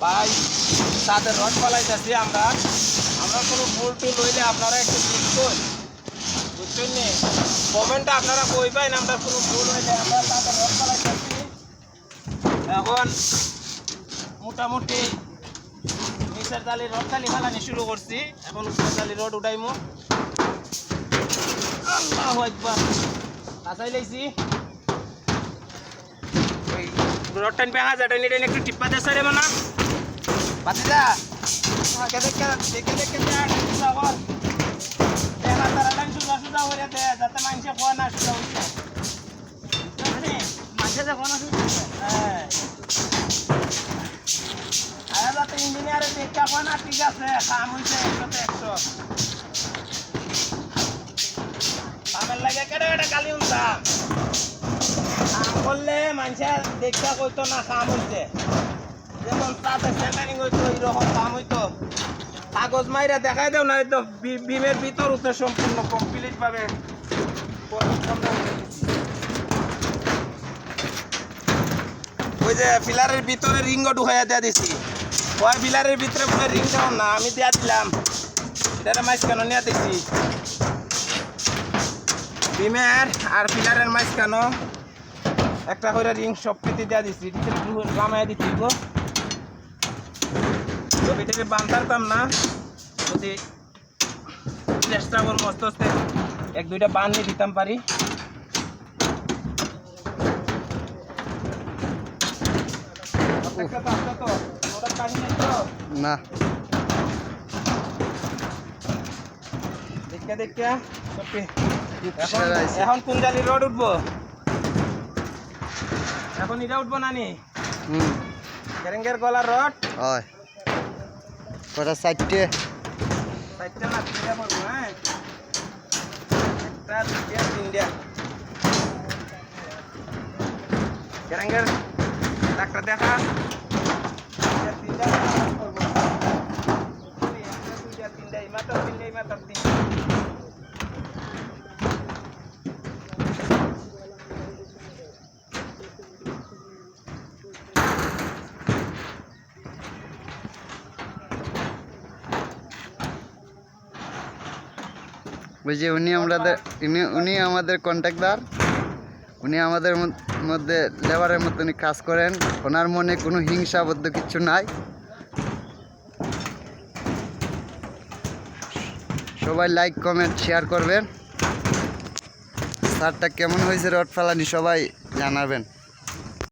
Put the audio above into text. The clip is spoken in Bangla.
ভাই তাদের রড পালাইতেছি আমরা কোনো ভুল টুল হইলে আপনারা একটু দেখুন, বুঝছেন নি? কমেন্টে আপনারা কই পাইন আমরা কোনো ভুল হইলে আমরা তাদের রড পালাইতেছি। এখন মোটামুটি নিচের জালি রড খালি ফালানি শুরু করছি, এখন উপরের জালি রড উঠাইমু। আল্লাহু আকবার, কাঁচাই লাইছি ওই রড টাইম পেঁয়া যায় টাইনি টাইনি একটু টিপ্পা দেশে রে মানা পাতি যা দেখে দেখে দেখে দেখে তারা লাইন সুজা সুজা হয়ে দে যাতে মানুষে কোয়া না সুজা হইছে, মানুষে যে কোয়া না সুজা হ্যাঁ আরে যাতে ইঞ্জিনিয়ারে দেখা কোয়া না ঠিক আছে কাম হইছে 100 কামের লাগে কেটে কেটে কালি উনতা কাম করলে মানুষে দেখা কইতো না কাম হইছে, যেমন তাতে সেন্টারিং হইতো এইরকম কাম হইতো। কাগজ মাইরা দেখাই দেও না তো বিমের ভিতর উঠে সম্পূর্ণ কমপ্লিট ভাবে ওই যে পিলারের ভিতরে রিংও ঢুকাইয়া দেওয়া দিছি, ওই পিলারের ভিতরে পুরো রিং দেওয়া না আমি দেওয়া দিলাম, এটা মাঝখানো নিয়ে দিছি বিমের আর পিলারের মাঝখানো একটা করে রিং সব পেতে দেওয়া দিছি, লামাই দিচ্ছি গো এটাকে বাঁধতাম না, যদি চেষ্টা করবো আস্তে আস্তে 1-2টা বান নিয়ে দিতাম পারি। না দেখে দেখে এখন কোন জালি রড উঠবো, এখন এটা উঠবো নানি গ্যারেঙ্গের গলার রড হয় কটা 4টে না 3টা পড়বো, হ্যাঁ 1টা 2টা 3টা গ্যারেঙ্গের ডাক্তার দেখা 3টা পড়বো 1টা 2টা 3টা এই মাত্র 3টা ওই যে উনি আমাদের কন্ট্রাক্টর, উনি আমাদের মধ্যে লেবারের মতনই কাজ করেন, ওনার মনে কোনো হিংসাবদ্ধ কিছু নাই। সবাই লাইক কমেন্ট শেয়ার করবেন, স্যারটা কেমন হয়েছে রড ফালানি সবাই জানাবেন।